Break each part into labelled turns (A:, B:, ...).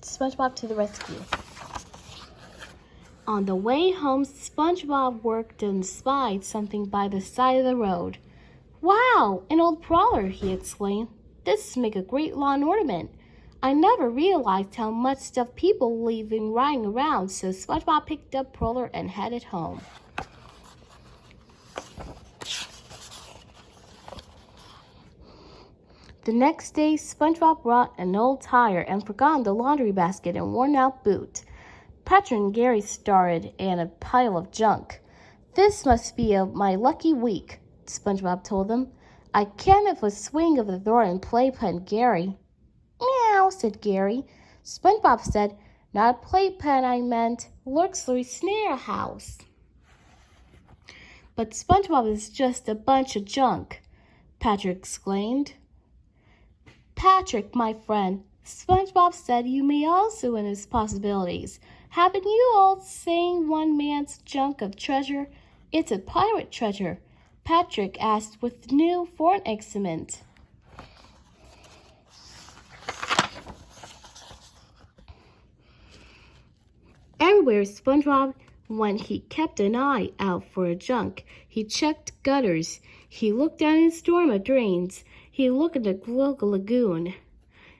A: SpongeBob to the rescue. On the way home, SpongeBob worked and spied something by the side of the road. "Wow, an old prowler," he exclaimed. "This makes a great lawn ornament. I never realized how much stuff people leave lying around," so SpongeBob picked up Prowler and headed home. The next day, SpongeBob brought an old tire and forgot the laundry basket and worn-out boot. Patrick and Gary started in a pile of junk. "This must be my lucky week," SpongeBob told them. "I can't have a swing of the door and playpen, Gary." "Meow," said Gary. SpongeBob said, "Not a playpen, I meant. Lurksley Snare House." "But SpongeBob is just a bunch of junk," Patrick exclaimed. "Patrick, my friend, SpongeBob said you may also win his possibilities. Haven't you all seen one man's junk of treasure? It's a pirate treasure," Patrick asked with new foreign accent. Everywhere SpongeBob went, he kept an eye out for a junk. He checked gutters. He looked down in storm of drains. He looked in the local lagoon.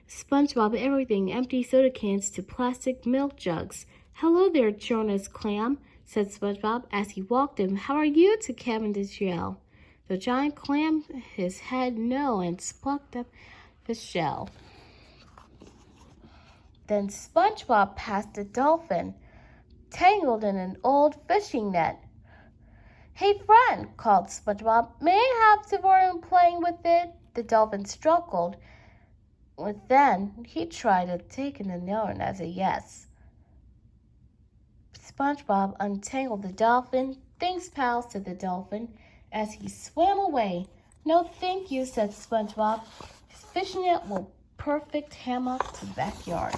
A: SpongeBob everything, empty soda cans to plastic milk jugs. "Hello there, Jonas Clam," said SpongeBob as he walked him. "How are you?" to Kevin the shell. The giant clam his head no and plucked up the shell. Then SpongeBob passed a dolphin, tangled in an old fishing net. "Hey, friend," called SpongeBob, "may I have the worm playing with it?" The dolphin struggled. Then he tried to take the note as a yes. SpongeBob untangled the dolphin. "Thanks, pal," said the dolphin as he swam away. "No, thank you," said SpongeBob. His fishing net will perfect hammock to the backyard.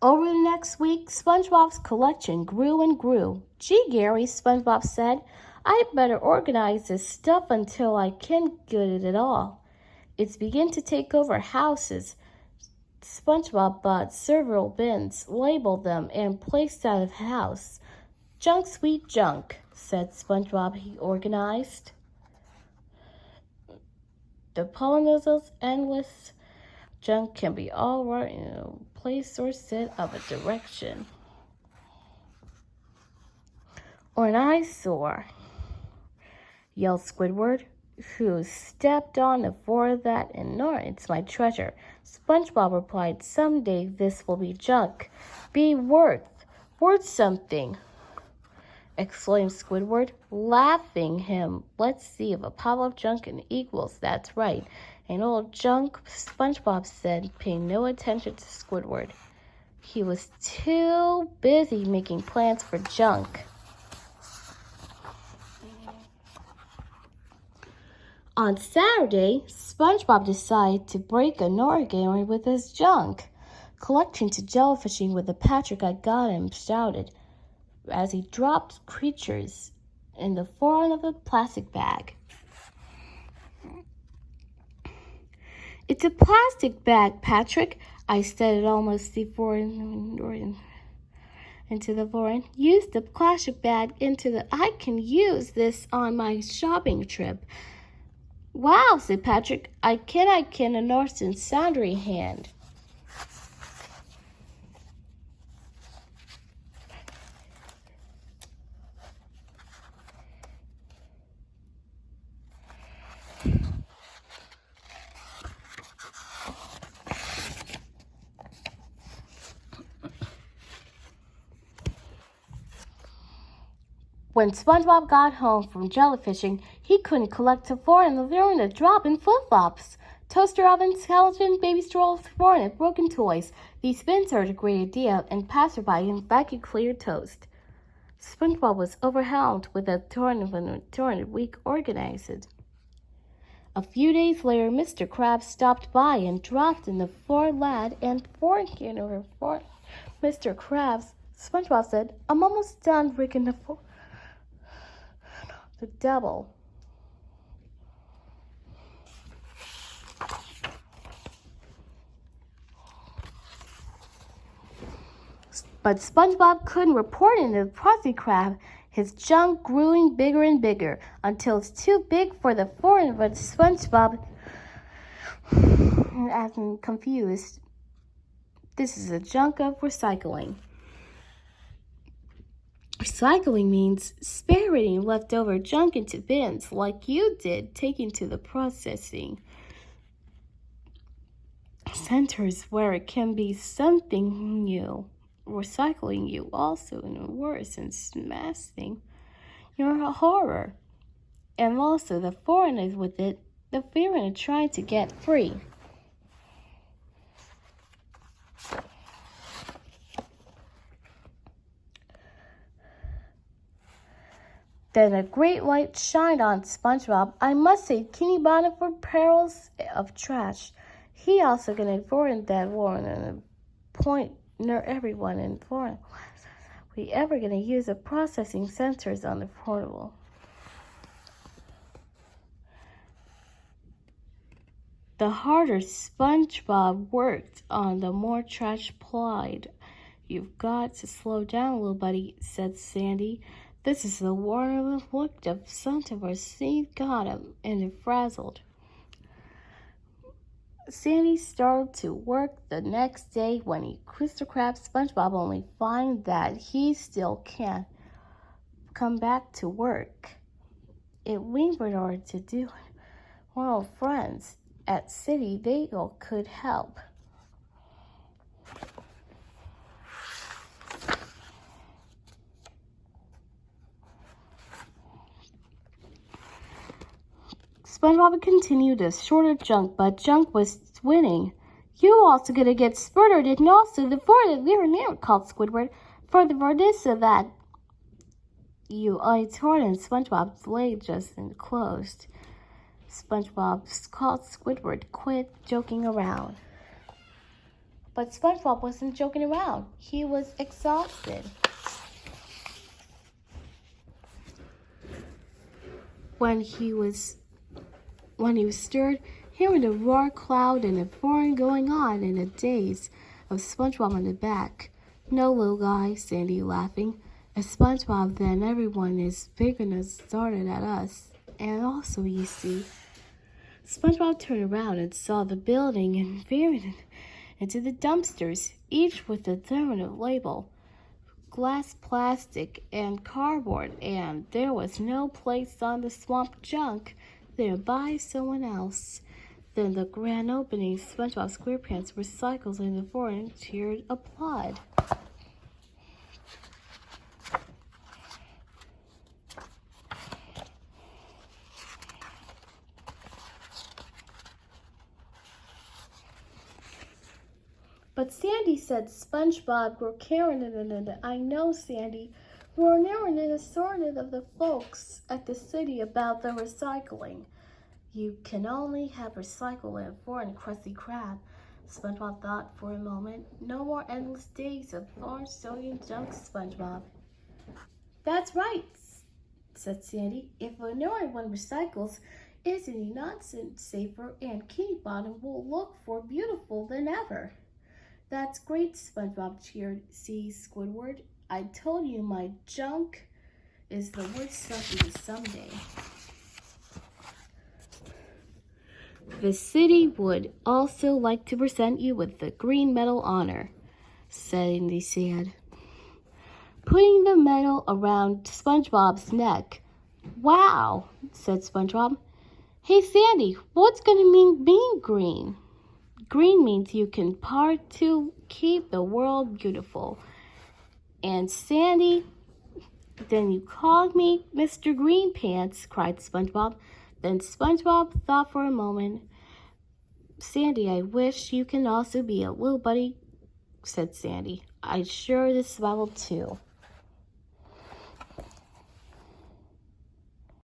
A: Over the next week, SpongeBob's collection grew and grew. "Gee, Gary," SpongeBob said, "I'd better organize this stuff until I can't get it all. It's beginning to take over houses." SpongeBob bought several bins, labeled them, and placed out of the house. "Junk, sweet junk," said SpongeBob. He organized the pollinators. Endless junk can be all right in a place or set of a direction. Or an eyesore, yelled Squidward, who stepped on the floor of that, and "No, it's my treasure." SpongeBob replied, "Someday this will be junk. Be worth something," exclaimed Squidward, laughing him. "Let's see if a pile of junk equals." "That's right, an old junk," SpongeBob said, paying no attention to Squidward. He was too busy making plans for junk. On Saturday, SpongeBob decided to break an organ with his junk. "Collecting to jellyfishing with the Patrick I got him," shouted as he dropped creatures in the front of a plastic bag. "It's a plastic bag, Patrick," I said it almost before into the foreign. "Use the plastic bag I can use this on my shopping trip." "Wow," said Patrick. I can a Norse and Soundry hand." When SpongeBob got home from jellyfishing, he couldn't collect a floor and learned a drop in flip-flops. Toaster oven, skeleton, baby strollers, and broken toys. These bins are a great idea, and passerby and vacuum clear toast. SpongeBob was overwhelmed with a torrent week organized. A few days later, Mr. Krabs stopped by and dropped in the floor lad and forking over for Mr. Krabs. SpongeBob said, "I'm almost done rigging the floor. The devil." But SpongeBob couldn't report it to the Krusty Krab. His junk growing bigger and bigger until it's too big for the foreigner. But SpongeBob, acting confused, this is a junk of recycling. Recycling means separating leftover junk into bins like you did, taking to the processing centers where it can be something new. Recycling you also in worse and smashing your horror. And also the foreigners with it, the fear and trying to get free. Then a great light shined on SpongeBob. I must say, Kenny Bonnet for perils of trash. He also can inform that warn and point near everyone in foreign. We ever gonna use the processing sensors on the portable? The harder SpongeBob worked on, the more trash plied. You've got to slow down, little buddy, said Sandy. This is the water looked of Santa of our Steve got him, and it frazzled. Sandy started to work the next day when he Krusty Krab SpongeBob only find that he still can't come back to work. It lingered order to do it. One of friends at City Bagel could help. SpongeBob continued to shorter junk, but junk was winning. You also gonna get spurted and also the further near called Squidward. For the verdicts of that I torn and SpongeBob's leg just closed. SpongeBob called Squidward quit joking around. But SpongeBob wasn't joking around. He was exhausted. When he was stirred, hearing the roar cloud and a roaring going on in a daze of SpongeBob on the back. No, little guy, Sandy laughing. As SpongeBob, then everyone is bigger than started at us. And also, you see, SpongeBob turned around and saw the building and veered into the dumpsters, each with a different label. Glass, plastic, and cardboard, and there was no place on the swamp junk there by someone else. Then the grand opening, SpongeBob SquarePants recycles and the foreign cheered applaud. But Sandy said SpongeBob were carrying it. I know, Sandy. We're narrowing the assorted of the folks at the city about the recycling. You can only have recycle and foreign Krusty Krab. SpongeBob thought for a moment. No more endless days of large sodium junk, SpongeBob. That's right, said Sandy. If another one recycles, isn't he not safer and Kitty Bottom will look more beautiful than ever? That's great, SpongeBob cheered. See, Squidward, I told you my junk is the worst stuff you someday. The city would also like to present you with the Green Medal Honor, Sandy said, putting the medal around SpongeBob's neck. Wow, said SpongeBob. Hey, Sandy, what's going to mean being green? Green means you can part to keep the world beautiful. And Sandy, then you called me Mr. Green Pants, cried SpongeBob. Then SpongeBob thought for a moment. Sandy, I wish you can also be a little buddy, said Sandy. I'd sure this level too.